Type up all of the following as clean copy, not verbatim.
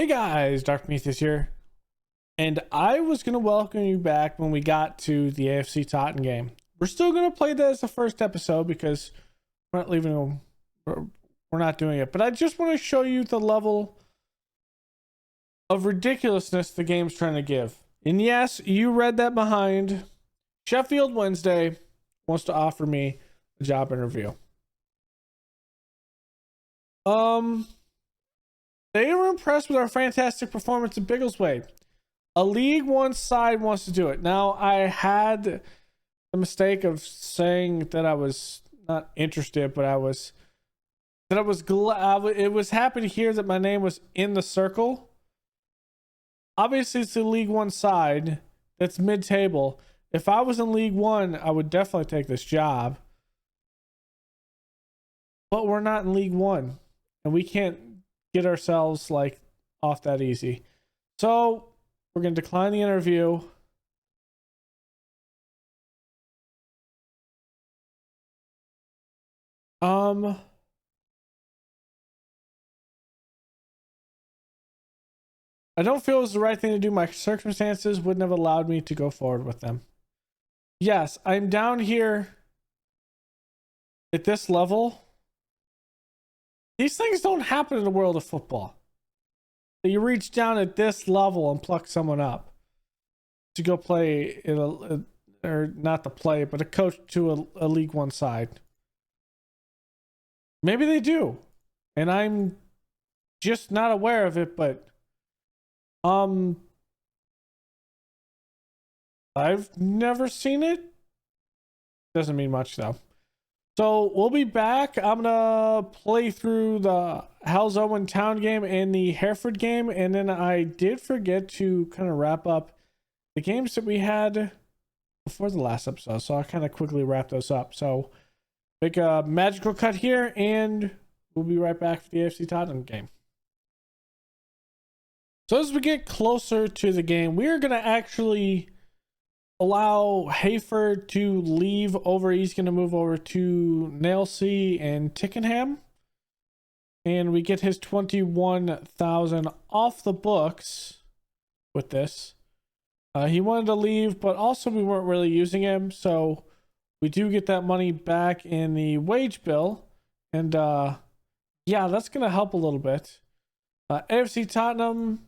Hey guys, Dark Prometheus here, and I was going to welcome you back when we got to the AFC Tottenham game. We're still going to play that as the first episode because we're not leaving them, we're not doing it, but I just want to show you the level of ridiculousness the game's trying to give. And yes, you read that behind. Sheffield Wednesday wants to offer me a job interview. They were impressed with our fantastic performance in Biggleswade. A League One side wants to do it. Now, I had the mistake of saying that I was not interested, but I was glad. It was happy to hear that my name was in the circle. Obviously, it's the League One side that's mid-table. If I was in League One, I would definitely take this job. But we're not in League One, and we can't get ourselves like off that easy. So we're going to decline the interview. I don't feel it was the right thing to do. My circumstances wouldn't have allowed me to go forward with them. Yes, I'm down here at this level. These things don't happen in the world of football. You reach down at this level and pluck someone up to go play in or not to play, but a coach to a League One side. Maybe they do, and I'm just not aware of it. But I've never seen it. Doesn't mean much though. So we'll be back. I'm gonna play through the Hell's Owen Town game and the Hereford game, and then I did forget to kind of wrap up the games that we had before the last episode, so I'll kind of quickly wrap those up. So make a magical cut here, and we'll be right back for the AFC Tottenham game. So as we get closer to the game, we are gonna actually allow Hayford to leave over. He's going to move over to Nailsea and Tickenham, and we get his 21,000 off the books with this. He wanted to leave, but also we weren't really using him, so we do get that money back in the wage bill, and yeah, that's going to help a little bit. AFC Tottenham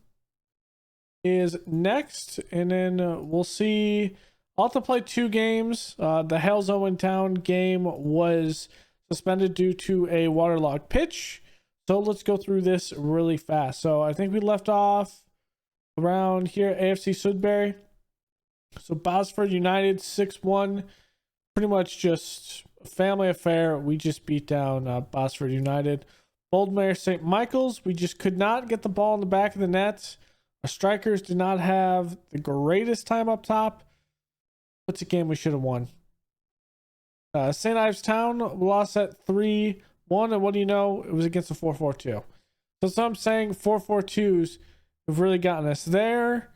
is next, and then we'll see. I'll have to play 2 games. The Hell's Owen Town game was suspended due to a waterlogged pitch, so let's go through this really fast. So I think we left off around here, AFC Sudbury. So Bosford United 6-1, pretty much just a family affair. We just beat down Bosford United. Boldmere St. Michael's, we just could not get the ball in the back of the net. Our strikers did not have the greatest time up top. What's a game we should have won? St. Ives Town lost at 3-1, and what do you know? It was against a 4-4-2. So I'm saying 4-4-2s have really gotten us there.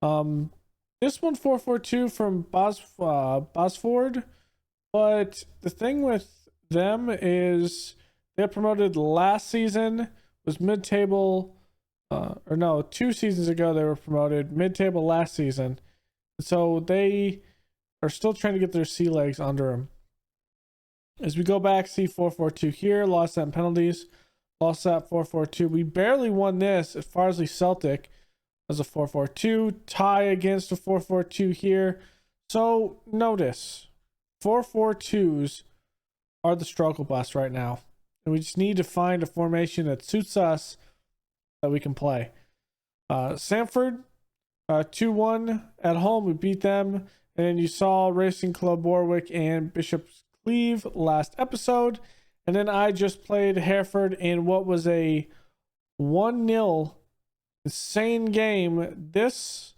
This one 4-4-2 from Bosford, but the thing with them is they got promoted last season, was mid-table. Or no, 2 seasons ago they were promoted, mid-table last season. So they are still trying to get their sea legs under them. As we go back, see 4-4-2 here, lost that in penalties, lost that 4-4-2. We barely won this at Farsley Celtic as a 4-4-2, tie against a 4-4-2 here. So notice, 4-4-2s are the struggle bus right now. And we just need to find a formation that suits us that we can play. Sanford 2-1 at home, we beat them, and you saw Racing Club Warwick and Bishop's Cleeve last episode, and then I just played Hereford in what was a 1-0 insane game. This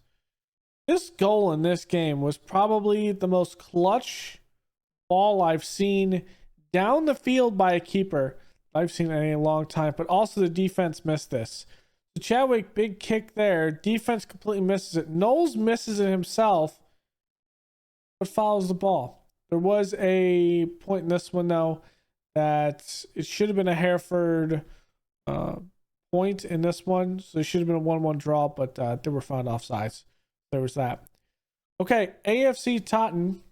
goal in this game was probably the most clutch ball I've seen down the field by a keeper I've seen in a long time, but also the defense missed this. So Chadwick, big kick there. Defense completely misses it. Knowles misses it himself, but follows the ball. There was a point in this one, though, that it should have been a Hereford point in this one, so it should have been a 1-1 draw, but they were found offsides. There was that. Okay, AFC Tottenham.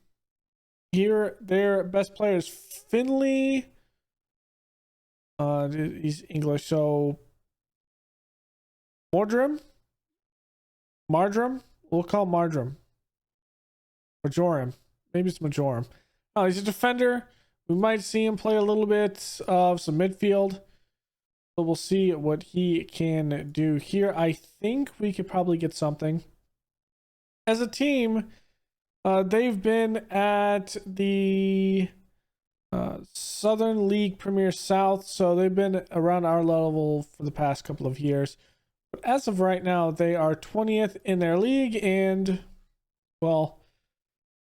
Here, their best players, Finley. He's English, so Mardrum. We'll call Mardrum. Majorum. Maybe it's Majorum. Oh, he's a defender. We might see him play a little bit of some midfield. So we'll see what he can do here. I think we could probably get something. As a team, they've been at the Southern League Premier South, so they've been around our level for the past couple of years. But as of right now, they are 20th in their league and, well,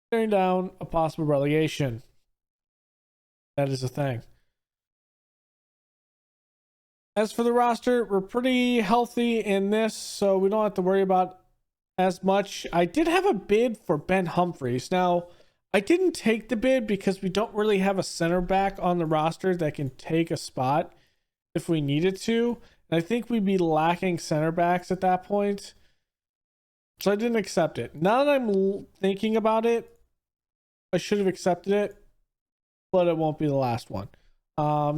staring down a possible relegation. That is a thing. As for the roster, we're pretty healthy in this, so we don't have to worry about as much. I did have a bid for Ben Humphries. Now, I didn't take the bid because we don't really have a center back on the roster that can take a spot if we needed to. And I think we'd be lacking center backs at that point. So I didn't accept it. Now that I'm thinking about it, I should have accepted it, but it won't be the last one.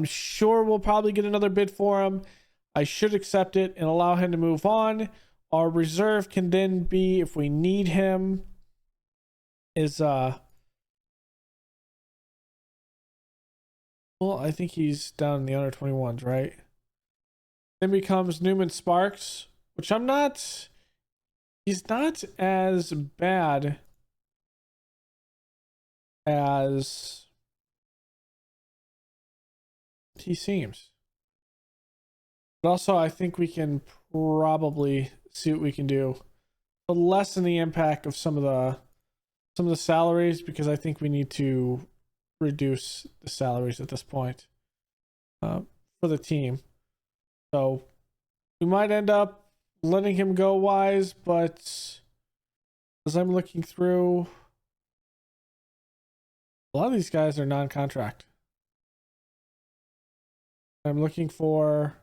Sure, we'll probably get another bid for him. I should accept it and allow him to move on. Our reserve can then be, if we need him, is well, I think he's down in the under 21s, right? Then becomes Newman Sparks, which he's not as bad as he seems. But also, I think we can probably see what we can do to lessen the impact of some of the salaries, because I think we need to reduce the salaries at this point for the team. So we might end up letting him go, Wise, but as I'm looking through, a lot of these guys are non-contract. I'm looking for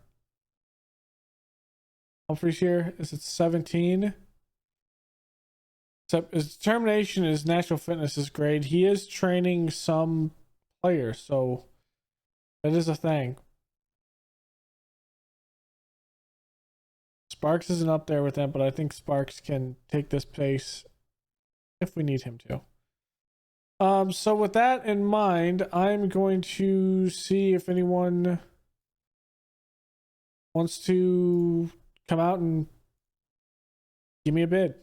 Humphries here. Is it 17? Except his determination, his natural fitness is great. He is training some players, so that is a thing. Sparks isn't up there with him, but I think Sparks can take this pace if we need him to. So with that in mind, I'm going to see if anyone wants to come out and give me a bid.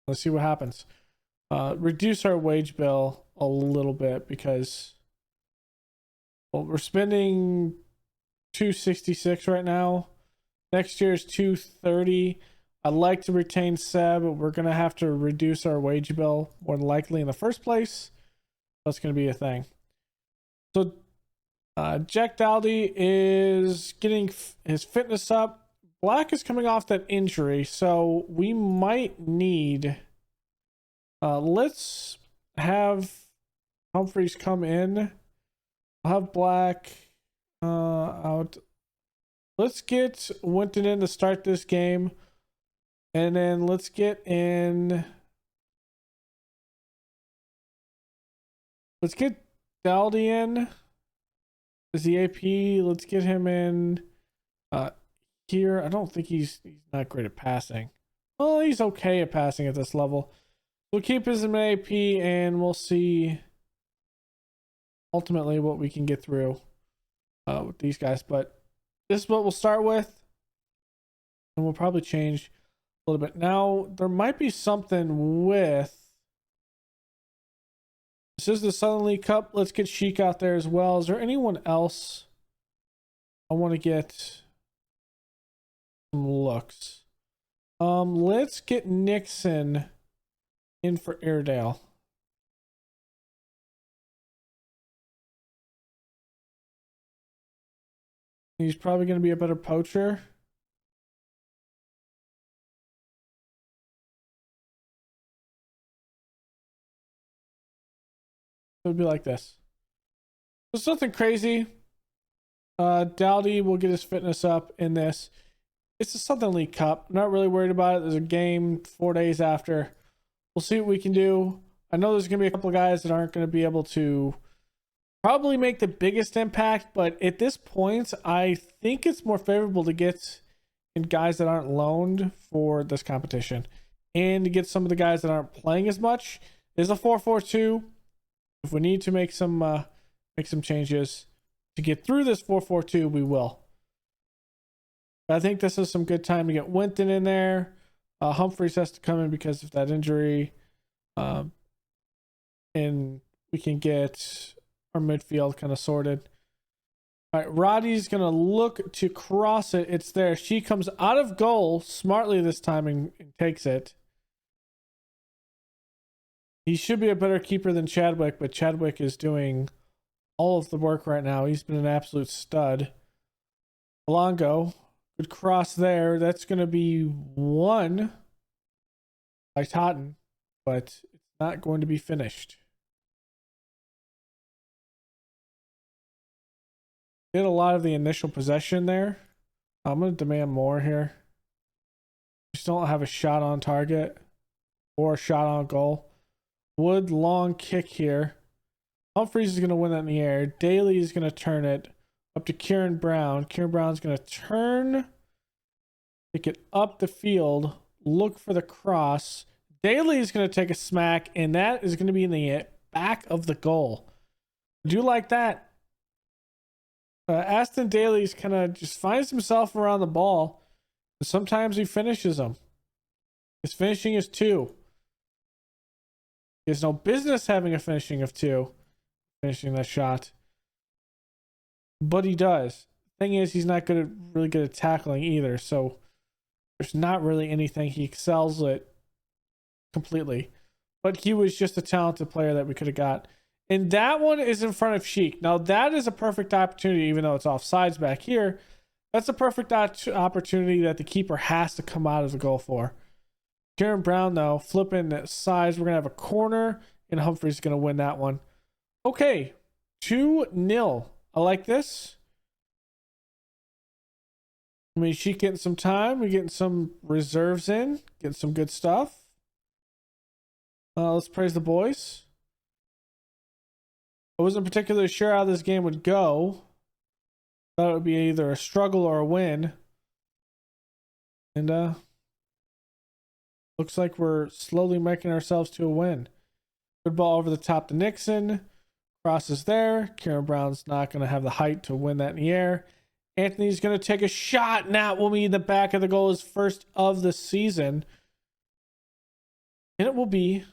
Let's see what happens. Reduce our wage bill a little bit because, well, we're spending $266 right now. Next year is $230. I'd like to retain Seb, but we're going to have to reduce our wage bill more than likely in the first place. That's going to be a thing. So Jack Dowdy is getting his fitness up. Black is coming off that injury, so we might need... let's have Humphries come in. I'll have Black out. Let's get Winton in to start this game. And then let's get in... Let's get Dowdy in as the AP. Let's get him in here. I don't think he's not great at passing. Well, he's okay at passing at this level. We'll keep his in AP and we'll see ultimately what we can get through with these guys. But this is what we'll start with. And we'll probably change a little bit. Now, there might be something with... This is the Southern League Cup. Let's get Sheik out there as well. Is there anyone else I want to get some looks? Let's get Nixon in for Airedale. He's probably going to be a better poacher. It would be like this. It's nothing crazy. Dowdy will get his fitness up in this. It's a Southern League Cup. Not really worried about it. There's a game 4 days after. We'll see what we can do. I know there's going to be a couple of guys that aren't going to be able to probably make the biggest impact, but at this point, I think it's more favorable to get in guys that aren't loaned for this competition and to get some of the guys that aren't playing as much. There's a 4-4-2. If we need to make some changes to get through this 4-4-2, we will. But I think this is some good time to get Winton in there. Humphreys has to come in because of that injury. And we can get our midfield kind of sorted. All right, Roddy's going to look to cross it. It's there. She comes out of goal smartly this time and takes it. He should be a better keeper than Chadwick, but Chadwick is doing all of the work right now. He's been an absolute stud. Alongo, good cross there. That's going to be won by Totten, but it's not going to be finished. Did a lot of the initial possession there. I'm going to demand more here. Just don't have a shot on target or a shot on goal. Wood, long kick here. Humphreys is going to win that in the air. Daly is going to turn it up to Kieran Brown. Kieran Brown's going to turn, take it up the field, look for the cross. Daly is going to take a smack, and that is going to be in the back of the goal. I do like that. Aston Daly's kind of just finds himself around the ball. And sometimes he finishes them. His finishing is 2. He has no business having a finishing of 2. Finishing that shot. But he does. Thing is, he's not really good at tackling either. So there's not really anything he excels at completely. But he was just a talented player that we could have got. And that one is in front of Sheik. Now, that is a perfect opportunity, even though it's offsides back here. That's a perfect opportunity that the keeper has to come out of the goal for. Kieran Brown, though, flipping sides. We're going to have a corner, and Humphreys is going to win that one. Okay, 2-0. I like this. I mean, Sheik getting some time. We're getting some reserves in. Getting some good stuff. Let's praise the boys. I wasn't particularly sure how this game would go. Thought it would be either a struggle or a win. And looks like we're slowly making ourselves to a win. Good ball over the top to Nixon. Crosses there. Kieran Brown's not going to have the height to win that in the air. Anthony's going to take a shot, and that will be in the back of the goal, his first of the season. And it will be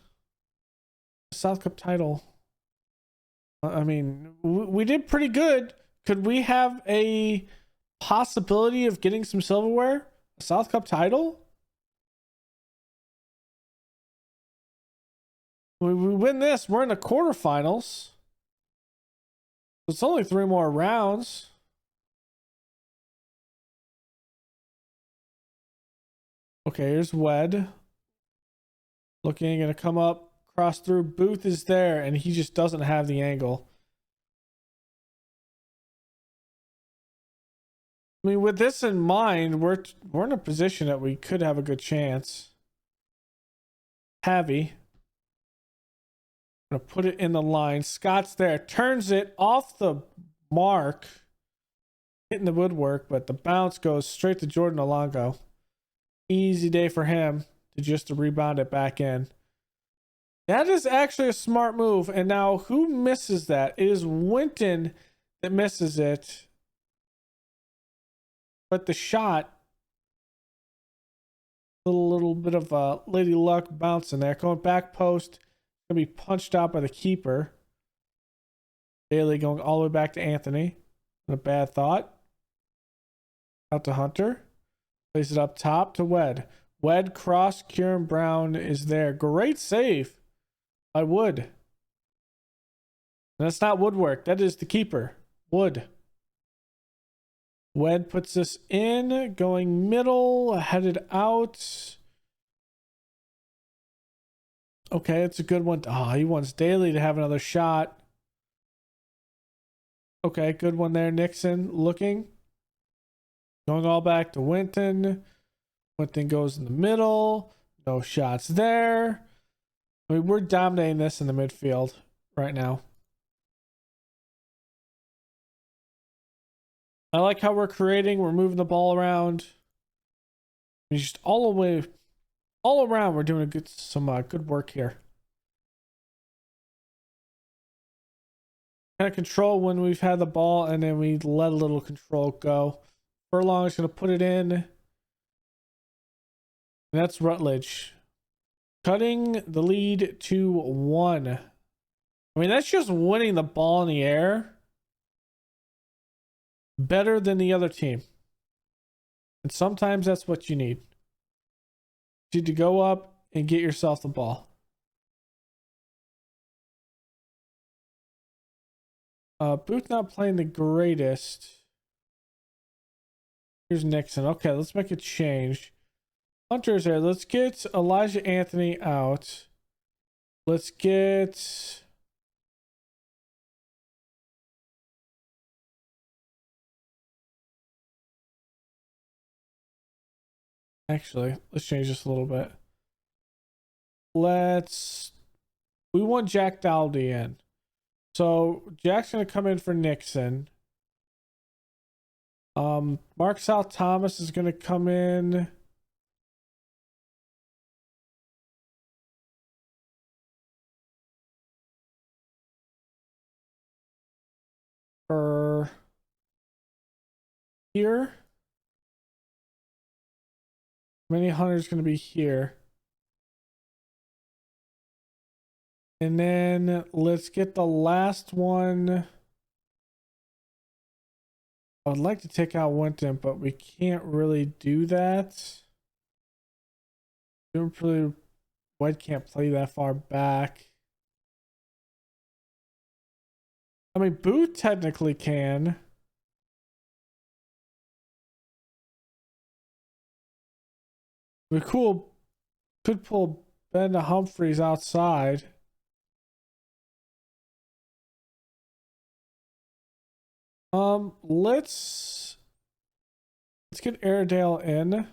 a South Cup title. I mean, we did pretty good. Could we have a possibility of getting some silverware? A South Cup title? We win this. We're in the quarterfinals. It's only 3 more rounds. Okay, here's Wed. Looking, going to come up. Cross through. Booth is there, and he just doesn't have the angle. I mean, with this in mind, we're in a position that we could have a good chance. Havy. Gonna put it in the line. Scott's there. Turns it off the mark. Hitting the woodwork, but the bounce goes straight to Jordan Alongo. Easy day for him to rebound it back in. That is actually a smart move. And now who misses that? It is Winton that misses it. But the shot, little bit of a lady luck bounce in there. Going back post. Going to be punched out by the keeper. Daly going all the way back to Anthony. A bad thought. Out to Hunter. Plays it up top to Wed. Wed cross. Kieran Brown is there. Great save. I would. And that's not woodwork. That is the keeper. Wood. Wed puts this in. Going middle. Headed out. Okay, it's a good one. Oh, he wants Daly to have another shot. Okay, good one there. Nixon looking. Going all back to Winton. Winton goes in the middle. No shots there. I mean, we're dominating this in the midfield right now. I like how we're creating. We're moving the ball around. Just all the way, all around, we're doing some good work here. Kind of control when we've had the ball, and then we let a little control go. Furlong is going to put it in. And that's Rutledge. Cutting the lead to 1. I mean, that's just winning the ball in the air better than the other team. And sometimes that's what you need. You need to go up and get yourself the ball. Booth not playing the greatest. Here's Nixon. Okay, let's make a change. Hunter's there. Let's get Elijah Anthony out. Let's get... Actually, let's change this a little bit. We want Jack Dowdy in. So Jack's going to come in for Nixon. Mark South Thomas is going to come in. For here. Mini Hunter's going to be here. And then let's get the last one. I would like to take out Winton, but we can't really do that. White can't play that far back. I mean, Booth technically can. We could pull Ben to Humphreys outside. Let's get Airedale in.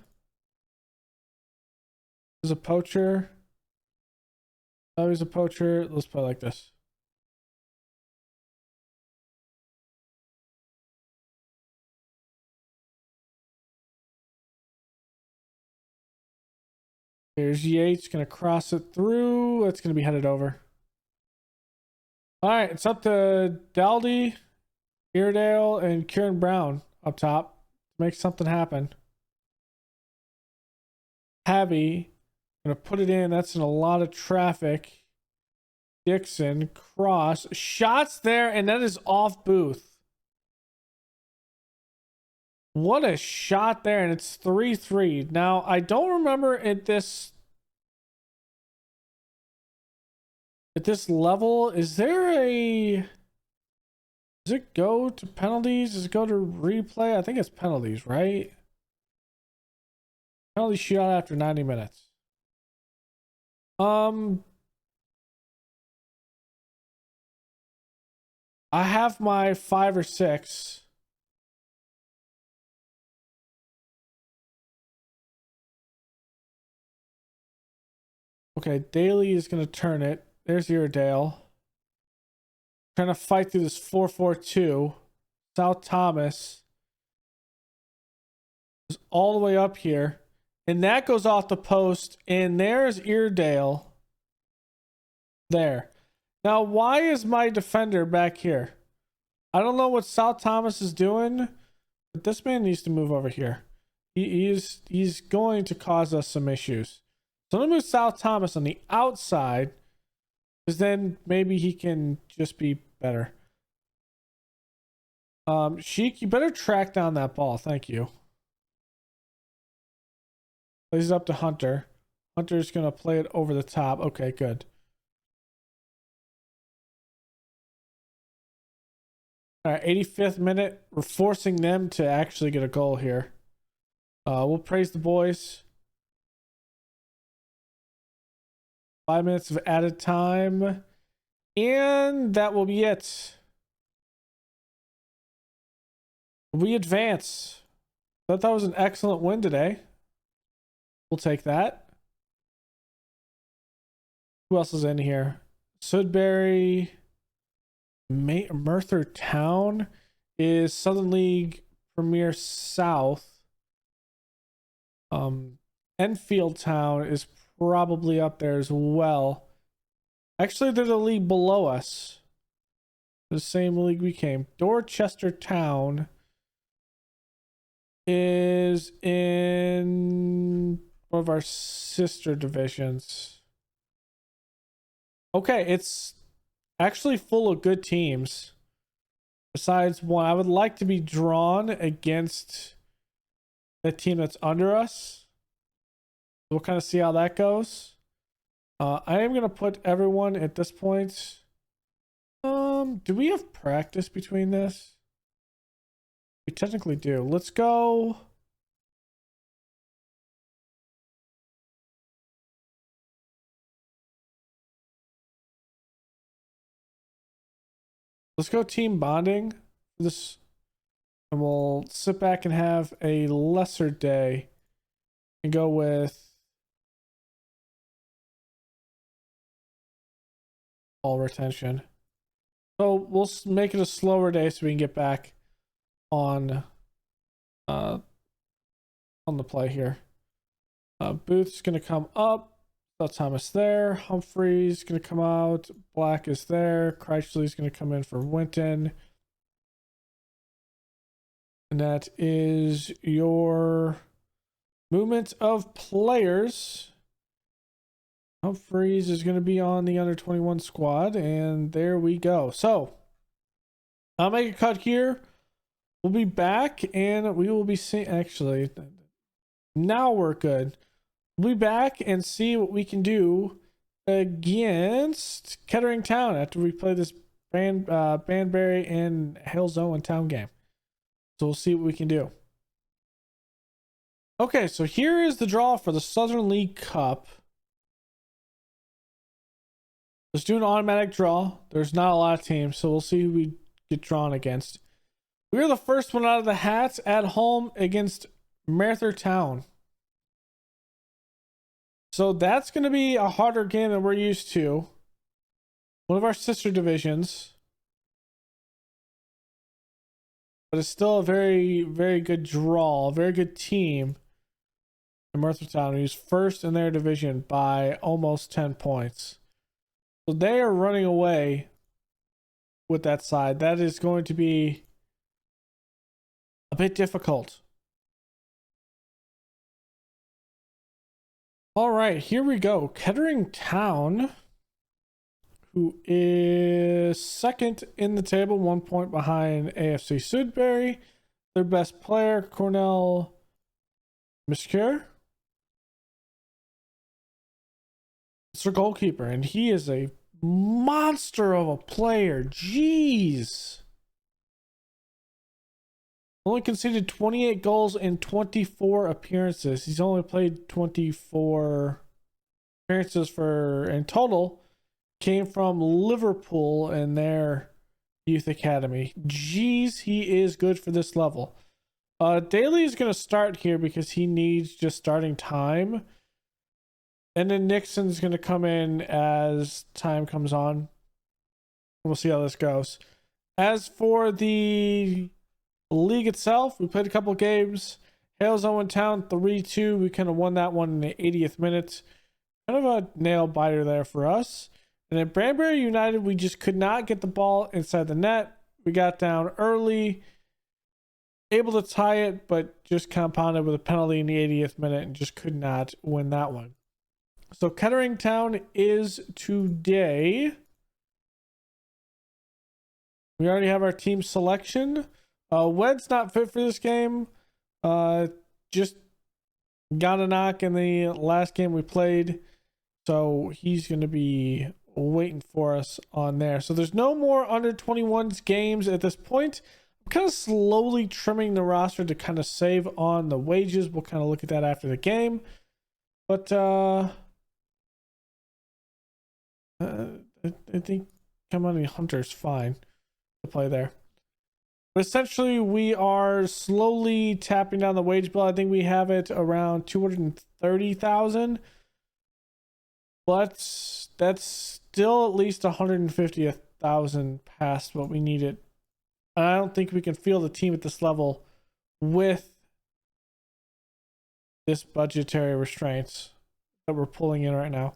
There's a poacher. Oh, he's a poacher. Let's play like this. Here's Yates, gonna cross it through. It's gonna be headed over. All right, it's up to Dowdy, Airedale, and Kieran Brown up top to make something happen. Heavy, gonna put it in. That's in a lot of traffic. Dixon, cross, shots there, and that is off Booth. What a shot there, and it's 3-3. Now, I don't remember at this level, does it go to penalties? Does it go to replay? I think it's penalties, right? Penalty shot after 90 minutes. I have my 5 or 6. Okay, Daly is going to turn it. There's Iredale. Trying to fight through this 4-4-2. South Thomas is all the way up here. And that goes off the post. And there's Iredale. There. Now, why is my defender back here? I don't know what South Thomas is doing, but this man needs to move over here. He's going to cause us some issues. So I'm going to move South Thomas on the outside, because then maybe he can just be better. Sheik, you better track down that ball. Thank you. Plays it up to Hunter. Hunter's going to play it over the top. Okay, good. All right, 85th minute. We're forcing them to actually get a goal here. We'll praise the boys. 5 minutes of added time. And that will be it. We advance. Thought that was an excellent win today. We'll take that. Who else is in here? Sudbury, Merthyr Town is Southern League Premier South. Enfield Town is probably up there as well. Actually, they're the league below us. The same league we came. Dorchester Town is in one of our sister divisions. Okay, it's actually full of good teams. Besides one, I would like to be drawn against the team that's under us. We'll kind of see how that goes. I am going to put everyone at this point. Do we have practice between this? We technically do. Let's go. Let's go team bonding for this, and we'll sit back and have a lesser day and go with all retention. So we'll make it a slower day so we can get back on the play here. Booth's gonna come up. Thomas there. Humphrey's gonna come out. Black is there. Critchley's gonna come in for Winton. And that is your movement of players. Humphreys is going to be on the under 21 squad, and there we go. So I'll make a cut here. We'll be back, and we will be seeing. Actually, now we're good. We'll be back and see what we can do against Kettering Town after we play this Banbury and Hales Owen Town game. So we'll see what we can do. Okay, so here is the draw for the Southern League Cup. Let's do an automatic draw. There's not a lot of teams, so we'll see who we get drawn against. We're the first one out of the hats at home against Merthyr Town. So that's going to be a harder game than we're used to. One of our sister divisions. But it's still a very, very good draw. A very good team. And Merthyr Town, who's first in their division by almost 10 points. So they are running away with that side. That is going to be a bit difficult. All right, here we go. Kettering Town, who is second in the table, 1 point behind AFC Sudbury. Their best player, Cornell Mischker. It's their goalkeeper, and he is a monster of a player. Jeez. Only conceded 28 goals in 24 appearances. He's only played 24 appearances in total. Came from Liverpool in their youth academy. Jeez, he is good for this level. Daly is going to start here because he needs just starting time. And then Nixon's going to come in as time comes on. We'll see how this goes. As for the league itself, we played a couple games. Hales Owen Town 3-2. We kind of won that one in the 80th minute. Kind of a nail biter there for us. And then Banbury United, we just could not get the ball inside the net. We got down early. Able to tie it, but just compounded with a penalty in the 80th minute and just could not win that one. So Kettering Town is today. We already have our team selection. Wed's not fit for this game. Just got a knock in the last game we played. So he's going to be waiting for us on there. So there's no more under 21s games at this point. I'm kind of slowly trimming the roster to kind of save on the wages. We'll kind of look at that after the game. But I think Commodity Hunter's fine to play there. But essentially, we are slowly tapping down the wage bill. I think we have it around 230,000. But that's still at least 150,000 past what we needed. And I don't think we can field the team at this level with this budgetary restraints that we're pulling in right now.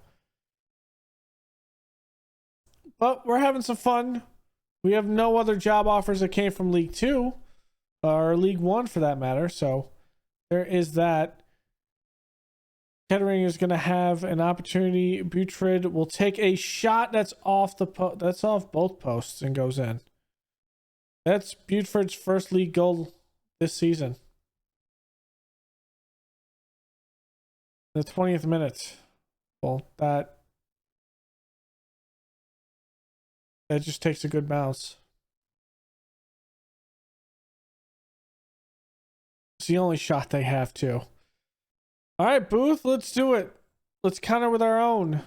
But we're having some fun. We have no other job offers that came from League 2 or League 1 for that matter. So there is that. Kettering is going to have an opportunity. Butrid will take a shot that's off that's off both posts and goes in. That's Butrid's first league goal this season. The 20th minute. Well, that just takes a good bounce. It's the only shot they have too. All right, Booth, let's do it. Let's counter with our own.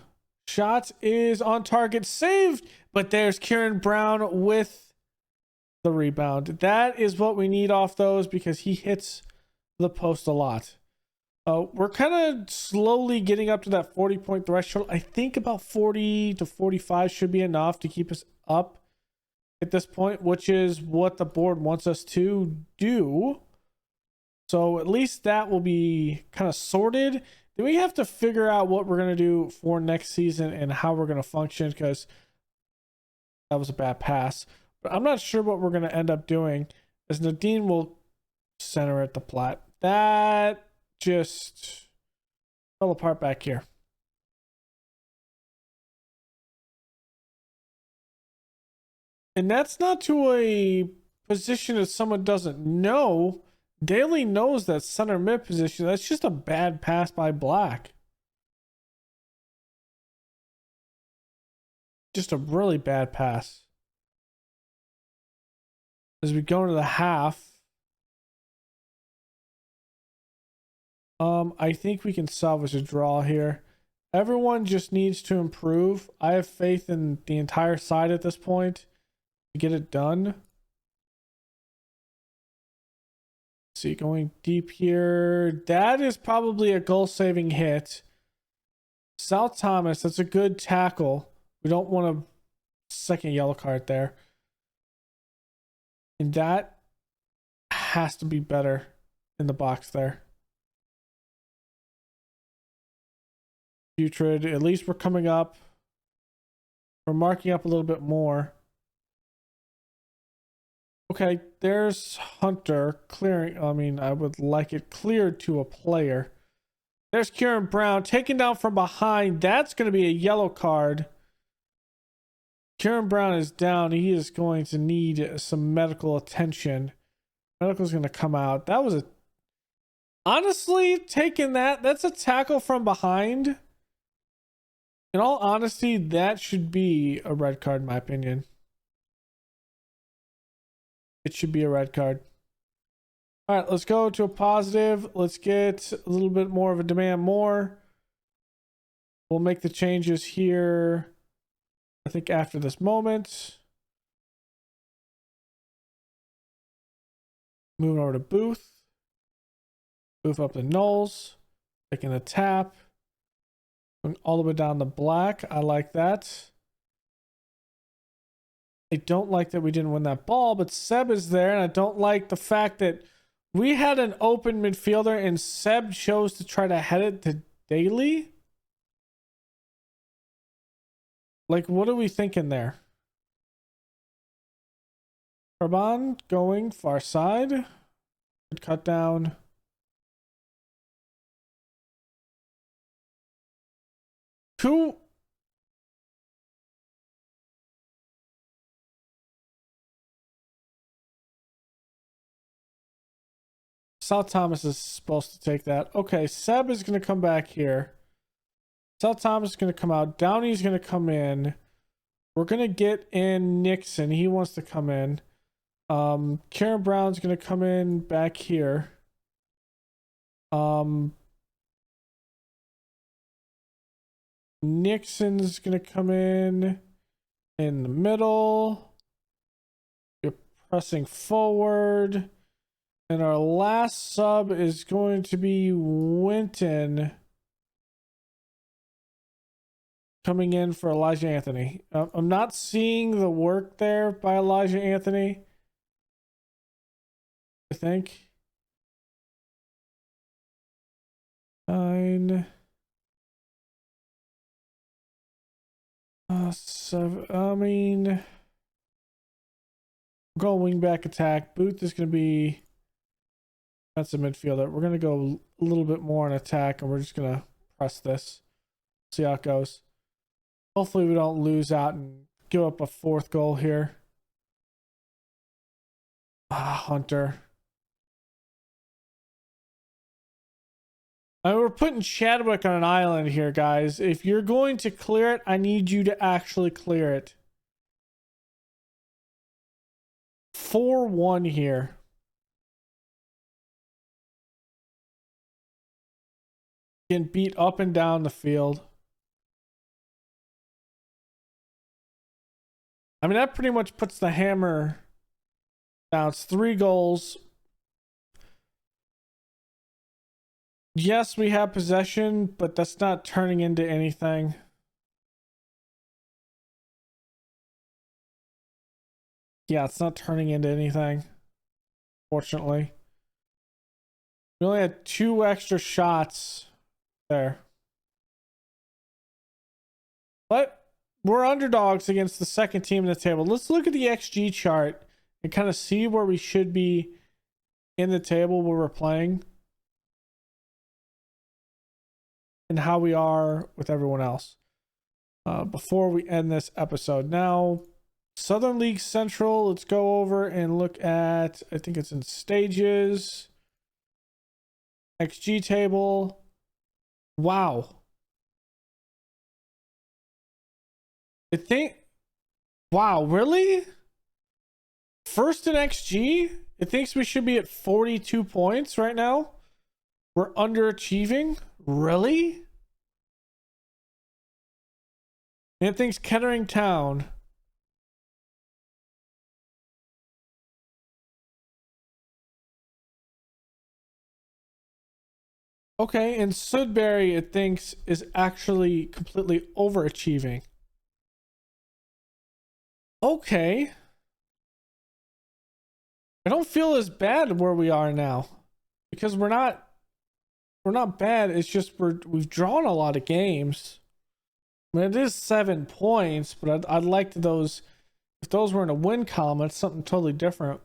Shot is on target, saved, but there's Kieran Brown with the rebound. That is what we need off those because he hits the post a lot. We're kind of slowly getting up to that 40-point threshold. I think about 40 to 45 should be enough to keep us up at this point, which is what the board wants us to do. So at least that will be kind of sorted. Then we have to figure out what we're going to do for next season and how we're going to function because that was a bad pass. But I'm not sure what we're going to end up doing as Nadine will center at the plat. That just fell apart back here. And that's not to a position that someone doesn't know. Daly knows that center mid position. That's just a bad pass by Black. Just a really bad pass. As we go into the half, I think we can salvage a draw here. Everyone just needs to improve. I have faith in the entire side at this point to get it done. See, going deep here. That is probably a goal-saving hit. South Thomas, that's a good tackle. We don't want a second yellow card there. And that has to be better in the box there. Putrid, at least we're coming up. We're marking up a little bit more. Okay, there's Hunter clearing. I mean, I would like it cleared to a player. There's Kieran Brown taken down from behind. That's going to be a yellow card. Kieran Brown is down. He is going to need some medical attention. Medical's going to come out. That was a... Honestly, taking that's a tackle from behind. In all honesty, that should be a red card in my opinion. It should be a red card. All right, let's go to a positive. Let's get a little bit more of a demand more. We'll make the changes here, I think, after this moment. Moving over to Booth. Booth up to Knowles. Taking a tap. Going all the way down to Black. I like that. I don't like that we didn't win that ball, but Seb is there, and I don't like the fact that we had an open midfielder and Seb chose to try to head it to Daly. Like, what are we thinking there? Carbon going far side. Good cut down. Two. South Thomas is supposed to take that. Okay, Seb is going to come back here. South Thomas is going to come out. Downey's going to come in. We're going to get in Nixon. He wants to come in. Karen Brown's going to come in back here. Nixon's going to come in the middle. Your Pressing forward. And our last sub is going to be Winton. Coming in for Elijah Anthony. I'm not seeing the work there by Elijah Anthony. I think. 9. 7. I mean, going back attack. Booth is going to be. That's a midfielder. We're going to go a little bit more on attack, and we're just going to press this. See how it goes. Hopefully we don't lose out and give up a 4th goal here. Hunter. We're putting Chadwick on an island here, guys. If you're going to clear it, I need you to actually clear it. 4-1 here. Getting beat up and down the field. I mean, that pretty much puts the hammer down. It's 3 goals. Yes, we have possession, but that's not turning into anything. Yeah, it's not turning into anything. Fortunately. We only had 2 extra shots there. But we're underdogs against the second team in the table. Let's look at the XG chart and kind of see where we should be in the table where we're playing. And how we are with everyone else. Before we end this episode. Now, Southern League Central, let's go over and look at, I think it's in stages. XG table. Wow. Wow, really? First in XG? It thinks we should be at 42 points right now. We're underachieving? Really? And it thinks Kettering Town. Okay, and Sudbury, it thinks, is actually completely overachieving. Okay. I don't feel as bad where we are now. Because we're not bad. It's just we've drawn a lot of games. I mean, it is 7 points, but I'd like those. If those were in a win column, it's something totally different.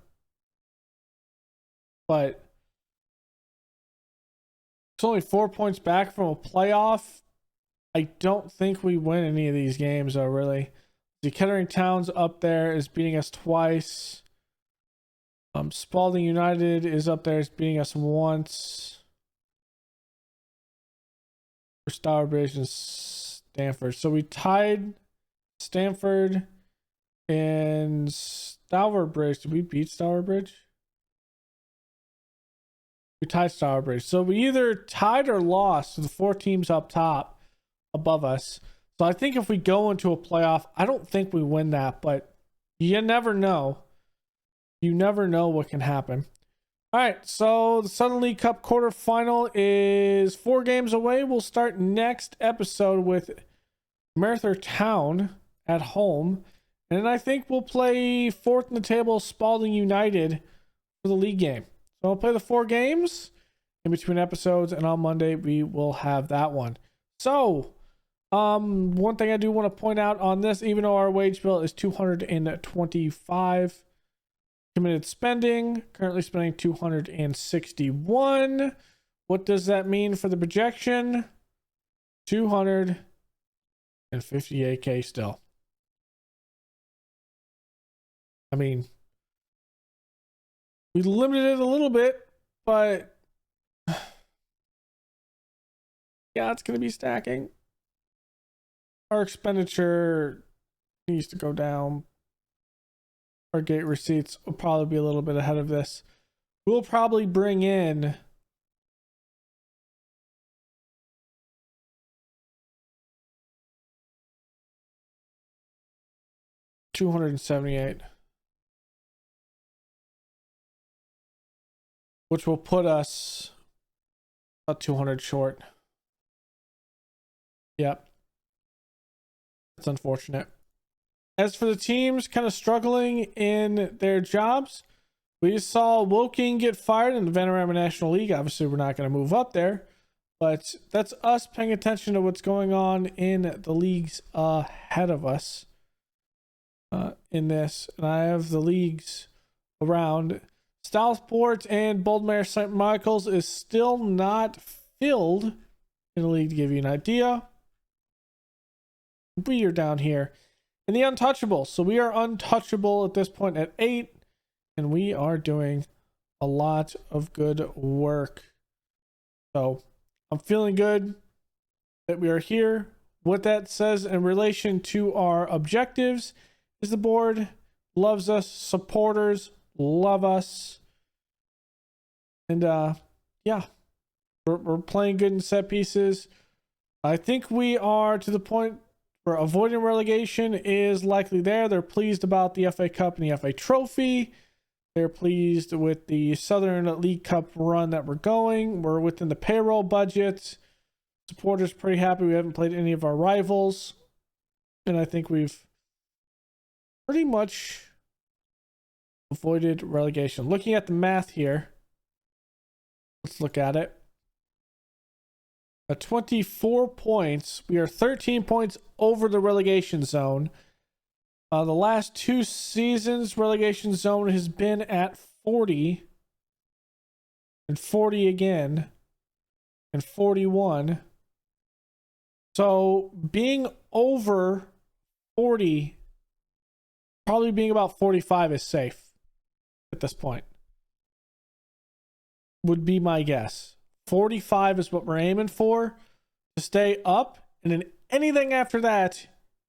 But it's only 4 points back from a playoff. I don't think we win any of these games, though, really. The Kettering Town's up there, is beating us twice. Spalding United is up there, is beating us once. For Stourbridge and Stanford. So we tied Stanford and Stourbridge. Did we beat Stourbridge? We tied Stourbridge. So we either tied or lost to the 4 teams up top above us. So I think if we go into a playoff, I don't think we win that, but you never know. You never know what can happen. All right, so the Southern League Cup quarterfinal is 4 games away. We'll start next episode with Merthyr Town at home. And I think we'll play 4th in the table Spalding United for the league game. So I'll play the 4 games in between episodes, and on Monday we will have that one. So, one thing I do want to point out on this, even though our wage bill is 225 committed spending, currently spending 261. What does that mean for the projection? 258K still. I mean, we limited it a little bit, but yeah, it's going to be stacking. Our expenditure needs to go down. Our gate receipts will probably be a little bit ahead of this. We'll probably bring in $278. which will put us about 200 short. Yep. That's unfortunate. As for the teams kind of struggling in their jobs, we saw Woking get fired in the Vanarama National League. Obviously, we're not going to move up there, but that's us paying attention to what's going on in the leagues ahead of us in this. And I have the leagues around. Stoutport and Boldmare St. Michael's is still not filled in the league, to give you an idea. We are down here in the untouchable. So we are untouchable at this point at 8, and we are doing a lot of good work. So I'm feeling good that we are here. What that says in relation to our objectives is the board loves us, supporters love us, and yeah, we're playing good in set pieces. I think we are to the point where avoiding relegation is likely there. They're pleased about the FA Cup and the FA Trophy. They're pleased with the Southern League Cup run that we're going. We're within the payroll budget. Supporters pretty happy we haven't played any of our rivals, and I think we've pretty much avoided relegation. Looking at the math here, let's look at it. At 24 points, we are 13 points over the relegation zone. The last 2 seasons, relegation zone has been at 40, and 40 again, and 41. So being over 40, probably being about 45 is safe at this point, would be my guess. 45 is what we're aiming for to stay up, and then anything after that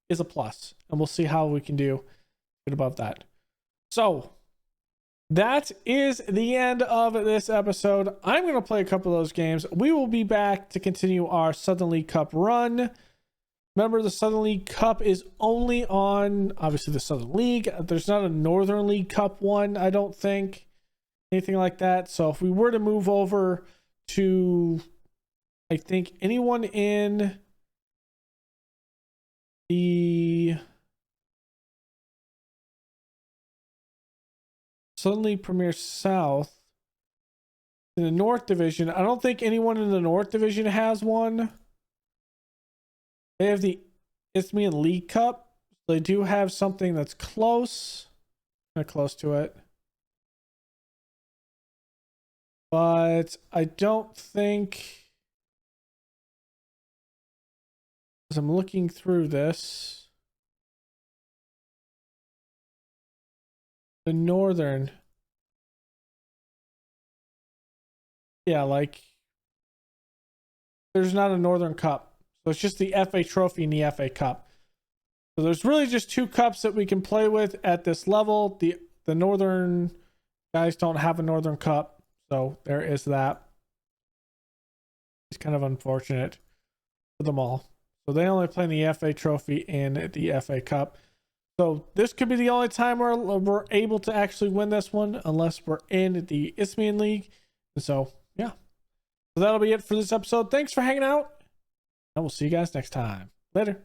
is a plus, and we'll see how we can do good above that. So that is the end of this episode. I'm going to play a couple of those games. We will be back to continue our Southern League Cup run. Remember, the Southern League Cup is only on, obviously, the Southern League. There's not a Northern League Cup one, I don't think. Anything like that. So if we were to move over to, I think, anyone in the Southern League Premier South, in the North Division, I don't think anyone in the North Division has one. They have the Isthmian League Cup. They do have something that's close. Kind of close to it. But I don't think, as I'm looking through this, the Northern, yeah, like, there's not a Northern Cup. So it's just the FA Trophy and the FA Cup. So there's really just 2 cups that we can play with at this level. The Northern guys don't have a Northern Cup. So there is that. It's kind of unfortunate for them all. So they only play in the FA Trophy and the FA Cup. So this could be the only time where we're able to actually win this one, unless we're in the Isthmian League. And so, yeah. So that'll be it for this episode. Thanks for hanging out. And we'll see you guys next time. Later.